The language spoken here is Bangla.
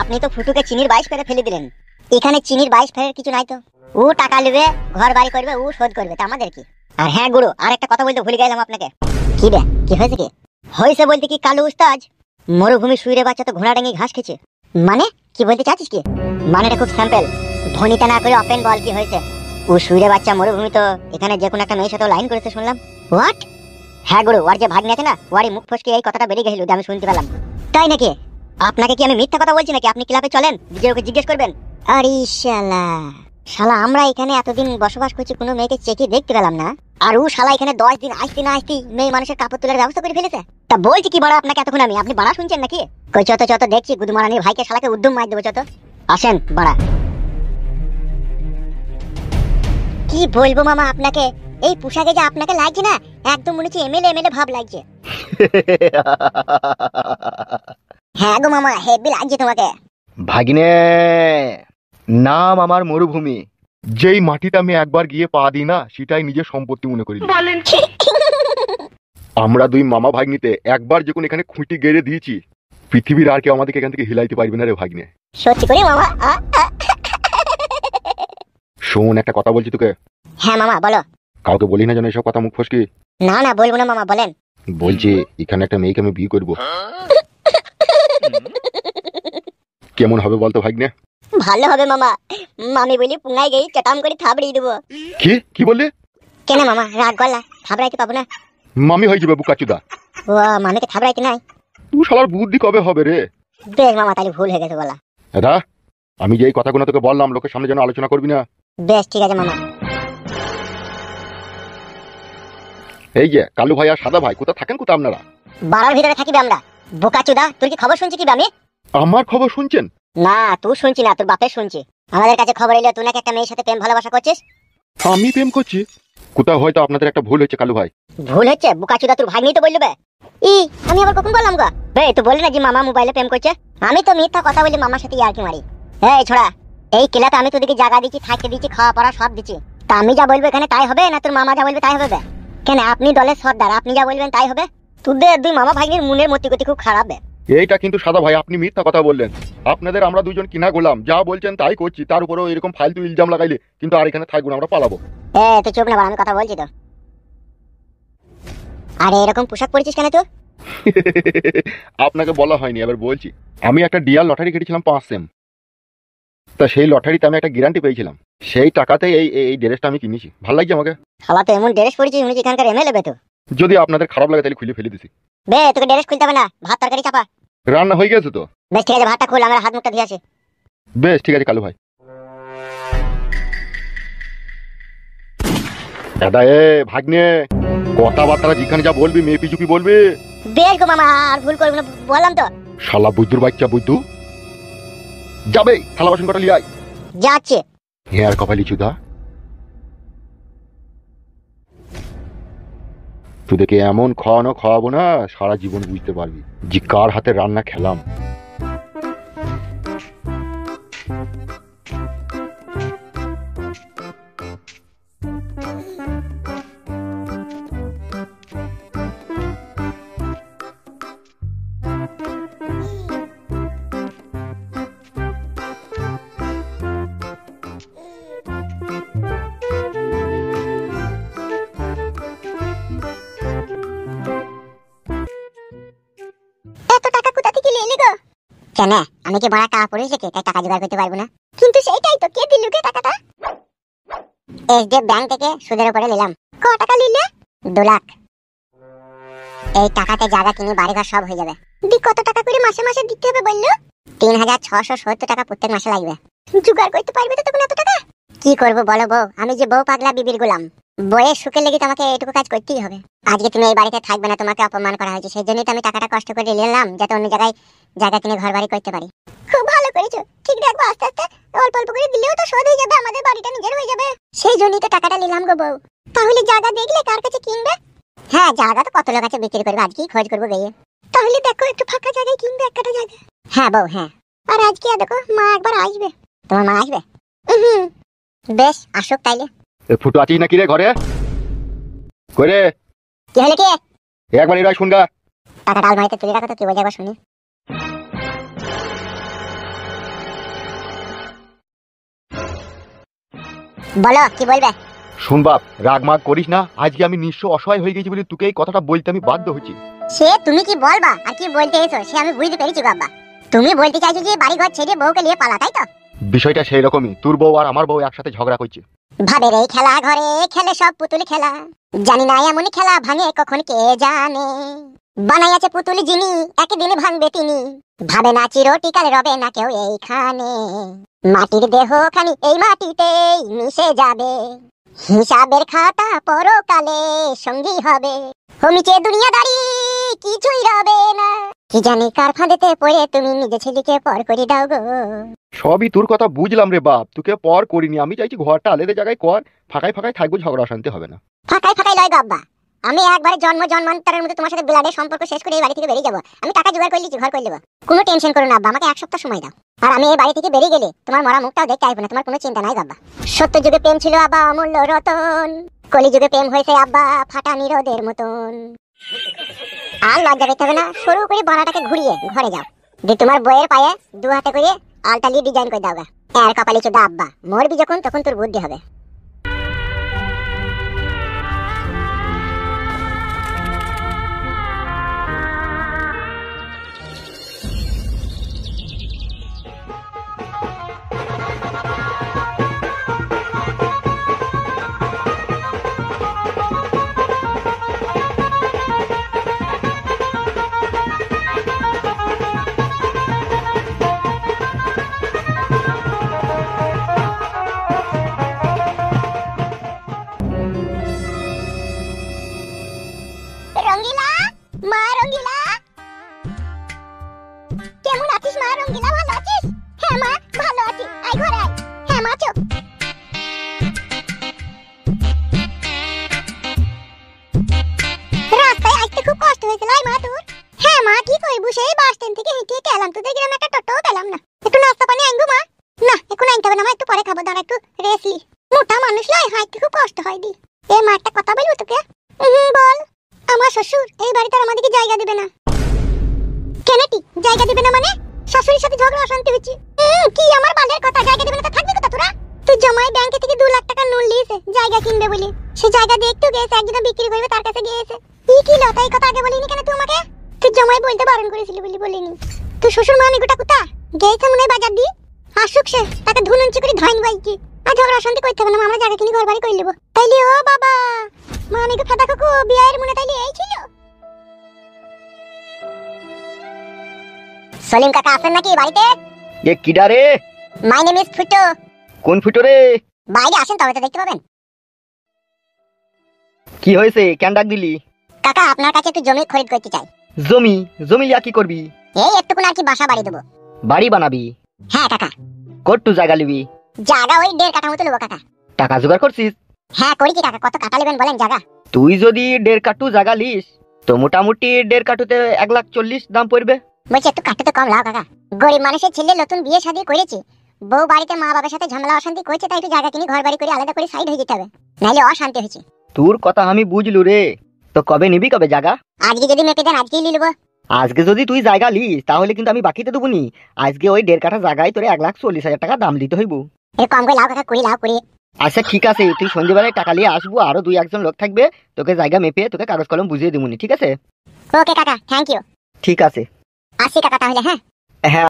আপনি তো ফুটুকে চিনির 22 ফেরে ফেলে দিলেন। এখানে চিনির 22 ফেরের কিছু নাই তো। ও টাকা নেবে, ঘর বাড়ি করবে, ও শোধ করবে, তা আমাদের কি? আর হ্যাঁ গুরু, আর একটা কথা বলতে ভুলে গেলাম আপনাকে। কি রে, কি হয়েছে? কি হয়েছে বলতে কি কালু উস্তাদ মরুভূমি শুইরে বাচ্চা তো ঘোড়া ডাঙি ঘাস খেছে। মানে কি বলতে চাচ্ছিস কি? মানেটা খুব সিম্পল, ধ্বনিটা না করে ওপেন বল কি হয়েছে। ও শুইরে বাচ্চা মরুভূমি তো এখানে যে কোনো একটা মেয়ের সাথে লাইন করেছে শুনলাম। হোয়াট? হ্যাঁ গুরু, ওর যে ভাগ্নে আছে না, ওরই মুখ ফসকে এই কথাটা বেরিয়ে গেছিল, আমি শুনতে পেলাম। তাই নাকি? আপনাকে কি আমি মিথ্যা কথা বলছি নাকি? আপনি ক্লাবে চলেন, ওকে জিজ্ঞেস করবেন। আরে শালা, শালা আমরা এখানে এতদিন বসবাস করছি, কোনো মেয়েকে চেকে দেখতে পেলাম না, আর ও শালা এখানে 10 দিন আসতে না আসতে মেয়ে মানুষের কাপড় তোলার ব্যবস্থা করে ফেলেছে। তা বলছি কি বাড়া আপনাকে এতক্ষণ আপনি বাড়া শুনছেন নাকি? কই চত চত দেখছি গুদমারানির ভাইকে শালাকে উদ্যম মার দেবো, চত আসেন বাড়া। কি বলবো মামা আপনাকে, এই পোশাকে যে আপনাকে লাগছে না, একদম মনে হচ্ছে এমএলএ ভাব লাগছে। হ্যাঁ গো মামা, হেভি লাগছে তোমাকে। ভাগিনে, নাম আমার মরুভূমি। যেই মাটিতে আমি একবার গিয়ে পা দিই না, সেটাই নিজের সম্পত্তি মনে করি। আমরা দুই মামা ভাগ্নিতে একবার যখন এখানে খুঁটি গেড়ে দিয়েছি, পৃথিবীর আর কেউ আমাদেরকে এখান থেকে হিলাইতে পারবে না রে ভাগ্নে। সত্যি করে মামা? শোন, একটা কথা বলছি তোকে। হ্যাঁ মামা বলো। কাউকে বলি না যেন এসব কথা, মুখ ফসকি। না না বলবো না মামা, বলেন। বলছি এখানে একটা মেয়েকে আমি বিয়ে করবো। কেমন হবে বলতো ভাগ্নে? ভালো হবে মামা, মামি বলি পুঙ্গাই গই চটাম করে থাবড়িয়ে দেবো। কি বললি? কেন মামা রাগ গলা? থাবড়াইতে পাবো না? মামি হয়ে যাবে বুকাচুদা। ও মামিকে থাবড়াইতে নাই? তুই শালার বুদ্ধি কবে হবে রে? বেশ মামা, তাহলে ভুল হয়ে গেছে বলা। দাদা, আমি যে এই কথাগুলো তোকে বললাম, লোকের সামনে যেন আলোচনা করবি না। বেশ ঠিক আছে মামা। এই যে কালু ভাই আর সাদা ভাই কোথা থাকেন, কোথা আপনারা? বাড়ার ভিতরে থাকিবে আমরা। বোকাচুদা, তোর কি খবর শুনছি কি আমি? আমার খবর শুনছেন? না তুই শুনছি না, তোর বাপের শুনছি। আমাদের কাছে খবর এলো তুই নাকি একটা মেয়ের সাথে প্রেম ভালোবাসা করছিস। আমি প্রেম করছি? কোথাও হয়তো আপনাদের একটা ভুল হচ্ছে কালু ভাই। ভুল হচ্ছে? বোকাচুদা তোর ভাগ্নি তো বলবে। আমি আবার কখন বললাম গো? বে তুই বললি না যে মামা মোবাইলে প্রেম করছে। আমি তো মিথ্যা কথা বলি মামার সাথে ইয়ার্কি মারি। এই ছোড়া, এই ক্লাবে আমি তোদেরকে জায়গা দিচ্ছি, থাকতে দিচ্ছি, খাওয়া পড়া সব দিচ্ছি। তা আমি যা বলবো এখানে তাই হবে, না তোর মামা যা বলবে তাই হবে? কেন আপনি দলের সর্দার, আপনি যা বলবেন তাই হবে। তোদের দুই মামা ভাগ্নির মনের মতি গতি খুব খারাপ। এইটা কিন্তু সাদা ভাই আপনি মিথ্যা কথা বললেন। আপনাদের আমরা দুজন কিনা গোলাম, যা বলছেন তাই করছি, তার উপরেও এরকম ফালতু ইলজাম লাগাইলে কিন্তু আর এখানে থাকবো না, আমরা পালাবো। তুই চুপ না, আমি কথা বলছি তো। আরে এরকম পোশাক পরেছিস কেন তুই? আপনাকে বলা হয়নি, এবার বলছি। আমি একটা ডিয়ার লটারি কেটেছিলাম 5 সেম। তা সেই লটারিতে আমি একটা গ্যারান্টি পেয়েছিলাম, সেই টাকাতেই এই ড্রেসটা আমি কিনেছি। ভালো লাগছে আমাকে। শালা তো এমন ড্রেস পরেছিস মনে হচ্ছে এখানকার এমএলএ বে তো। যদি আপনাদের খারাপ লাগে তাহলে খুলে ফেলে দিছি। বে তোকে ড্রেস খুলতে হবে না, ভাত তরকারি চাপা। রান্না হয়ে গেছে তো? বেশ ঠিক আছে, ভাতটা খুল, আমরা হাত মুখটা ধুয়ে আসি। বেশ ঠিক আছে কালু ভাই। দাদা ভাগ্নে, কথাবার্তা যেখানে যা বলবি মেয়ে পিছুপি বলবি। বেশ গো মামা, আর ভুল করবো না, বললাম তো। শালা বুদ্ধুর বাচ্চা বুদ্ধু। যাবে থালা বাসন কটা লিয়ে আয়। যাচ্ছে। হ্যাঁ আর কপালি চুদা, তোদেরকে এমন খাওয়াবো না, সারা জীবন বুঝতে পারবি যে কার হাতে রান্না খেলাম। এত টাকা কোথা থেকে এলি গো? কেন আমি কি বড় টাকা পড়েছি তাই টাকা জোগাড় করতে পারবো না? কিন্তু সেইটাই তো, কে দিল কে টাকাটা? এসডি ব্যাংক থেকে সুদের উপরে নিলাম। ক টাকা নিলে? 2 লাখ। এই টাকাতে জায়গা কিনে বাড়িঘর সব হয়ে যাবে। কত টাকা করে মাসে মাসে দিতে হবে বললো? 3670 টাকা প্রত্যেক মাসে লাগবে। জোগাড় করতে পারবে তো তখন এত টাকা? কি করবো বলো বউ, আমি যে বউ পাগলা বিবির গোলাম। বইয়ের সুখে লেগে তোমাকে এইটুকু কাজ করতেই হবে। আজকে তুমি এই বাড়িতে থাকবে না, তোমাকে অপমান করা হয়েছে, সেই জন্যই তো আমি টাকাটা কষ্ট করে নিলাম, যাতে অন্য জায়গায় জায়গা কিনে ঘর বাড়ি করতে পারি। খুব ভালো করেছো, ঠিক রাখবো, আস্তে আস্তে অল্প অল্প করে দিলেও তো শোধ হয়ে যাবে, আমাদের বাড়িটা নিজের হয়ে যাবে। সেই জন্যই তো টাকাটা নিলাম গো বউ। তাহলে জায়গা দেখলে কার কাছে কিনবে? হ্যাঁ জায়গা তো কত লোক আছে বিক্রি করবে, আজকেই খোঁজ করবো গিয়ে। তাহলে দেখো একটু ফাঁকা জায়গায় কিনবে একটা জায়গা। হ্যাঁ বউ হ্যাঁ। আর আজকে দেখো মা একবার আসবে। তোমার মা আসবে? বেশ আসুক তাইলে। ফুটো আছিস নাকি রে ঘরে? করে কি হলে কি? একবার এরা শুনগা। টাকা ডাল মাইতে তুলে রাখো তো, কি বোঝাবো শুনি। বলো কি বলবে। শুন বাপ, রাগ মাগ করিস না। আজকে আমি নিঃস্ব অসহায় হয়ে গেছি বলে তোকে এই কথাটা বলতে আমি বাধ্য হচ্ছি। সে তুমি কি বলবা আর কি বলতে এসো সে আমি বুঝতে পেরেছি গো আব্বা। তুমি বলতে চাইছো যে বাড়ি ঘর ছেড়ে বউকে নিয়ে পালা, তাই তো? বিষয়টা সেই রকমই, তোর বউ আর আমার বউ একসাথে ঝগড়া করছে। ভাবের এই খেলা ঘরে খেলে সব পুতুল খেলা, জানি না এমন খেলা ভাঙে কখন কে জানে। বানাইয়াছে পুতুল যিনি একদিন ভাঙবে তিনি, ভাবে না চিরটিকাল রবে না কেউ এইখানে। মাটির দেহ খানি এই মাটিতেই মিশে যাবে, হিসাবের খাতা পরকালে সঙ্গী হবে। হমিচে দুনিয়াদারি কিছুই রবে না, কি জানি কার ফাঁদেতে পড়ে তুমি নিজে ছেলেকে পর করে দাও গো। সবই তোর কথা বুঝলাম রে বাপ, তোকে পর করিনি। আমি চাইছি ঘরটা আলাদা জায়গায় কর, ফাঁকায় ফাঁকায় থাকবো, ঝগড়া অশান্তি হবে না। ফাঁকায় ফাঁকায় লয় গো আব্বা, আমি একবারে জন্মান্তরের মধ্যে তোমার সাথে ব্লাডের সম্পর্ক শেষ করে এই বাড়ি থেকে বেরিয়ে যাবো। আমি টাকা জোগাড় করে লিখি, ঘর করে দেবো। কোনো টেনশন করো না আব্বা, আমাকে 1 সপ্তাহ সময় দাও। আর আমি এই বাড়ি থেকে বেরিয়ে গেলে তোমার মরা মুখটাও দেখতে আসবো না, তোমার কোনো চিন্তা নাই আব্বা। সত্য যুগে প্রেম ছিল আব্বা অমূল্য রতন, কলি যুগে প্রেম হয়েছে আব্বা ফাটা নিরোদের মতন। আর লজ্জা পেতে হবে না, সরু করে বাড়াটাকে ঘুরিয়ে ঘরে যাও, দিয়ে তোমার বইয়ের পায়ে 2 হাতে করে আলতালি ডিজাইন করে দাও গা। আর কপালে চোদা আব্বা, মরবি যখন তখন তোর বুদ্ধি হবে। রঙ্গিলা, মা রঙ্গিলা, কেমন আছিস মা রঙ্গিলা, ভালো আছিস? হ্যাঁ মা ভালো আছি, আয় ঘরে আয়। হ্যাঁ মা চো। রাস্তায় আসতে খুব কষ্ট হয়েছিল আয় মা তোর? হ্যাঁ মা কি করবো, সেই বাস স্ট্যান্ড থেকে হেঁটে হেঁটে এলাম, তোদের গ্রামে একটা টোটোও পেলাম না। একটু নাস্তা পানি আনবো মা? না এখন আনতে হবে না মা, একটু পরে খাবো, দাঁড়া একটু রেস্ট লি। মোটা মানুষ লয়, হাঁটতে খুব কষ্ট হয় দি। এ মা একটা কথা বলবো তোকে? বল। আমার শ্বশুর এই বাড়িতে আর আমাদেরকে জায়গা দিবে না। কেনটি জায়গা দিবে না মানে? শাশুড়ির সাথে ঝগড়া অশান্তি হচ্ছে। কি আমার বালের কথা, জায়গা দিবে না তো থাকবি কোথা তোরা? তুই জমাই ব্যাংক থেকে 2 লাখ টাকা লোন নিয়েছে জায়গা কিনবে বলে, সে জায়গা দেখতে গেছে একজন বিক্রি করবে, তার কাছে গিয়েছে। কি লতা, এই কথা আগে বলিনি কেন তুই আমাকে? তুই জমাই বলতে বারণ করেছিলি বলি বলিনি। তুই শ্বশুর মামি গোটা কোথা গেছে মনে হয় বাজার দি, আসুক সে তাকে ধুনুঞ্চি করে ধাইন বাইকি। আর ঝগড়া অশান্তি করতে হবে না, আমরা জায়গা কিনে ঘর বাড়ি করে নেবো। তাইলে ও বাবা, মামিকে ফাটা কাকু বিয়ের মনে তাইলে এই ছিল। সলিম কাকা আছেন নাকি বাড়িতে? এ কিডা রে? মাই নেম ইজ ফুটো। কোন ফুটো রে? বাইরে আসেন তবে তো দেখতে পাবেন। কি হয়েছে, কেন ডাক দিলি? কাকা আপনার কাছে একটু জমি খরিদ করতে চাই। জমি? জমি লিয়া কি করবি? এই একটুকুন আর কি বাসা বাড়ি দেবো। বাড়ি বানাবি? হ্যাঁ কাকা। কট্টু জায়গা লিবি? জায়গা ওই 1.5 কাঠা মতো নেবো কাকা। টাকা জোগাড় করছিস? হ্যাঁ করেছি কাকা, কত কাঠা নেবেন বলেন জায়গা? তুই যদি 1.5 কাঠু জায়গা লিস তো মোটামুটি 1.5 কাঠুতে 1,40,000 দাম পড়বে। বলছি একটু কাঠা তো কম লাও কাকা, গরিব মানুষের ছেলে নতুন বিয়ে শাদী করেছে, বউ বাড়িতে মা বাবার সাথে ঝামেলা অশান্তি করছে, তাই একটু জায়গা কিনে ঘর বাড়ি করে আলাদা করে সাইড হয়ে যেতে হবে, নাহলে অশান্তি হয়েছে। তোর কথা আমি বুঝলু রে, তো কবে নিবি, কবে জায়গা? আজকে যদি মেপে দেন আজকেই নিয়ে নেবো। আজকে যদি তুই জায়গা লিস তাহলে কিন্তু আমি বাকিতে দেবো নি। আজকে ওই 1.5 কাঠা জায়গায় তোরে 1,40,000 টাকা দাম দিতে হইব। এর কম করে লাও কাকা, কুড়ি লাও কুড়ি। আচ্ছা ঠিক আছে, তুই সন্ধ্যেবেলায় টাকা নিয়ে আসবো, আরো 2-1 জন লোক থাকবে, তোকে জায়গা মেপে তোকে কাগজ কলম বুঝিয়ে দিবনি, ঠিক আছে? ওকে কাকা, থ্যাংক ইউ। ঠিক আছে, আসি কাকা তাহলে। হ্যাঁ হ্যাঁ।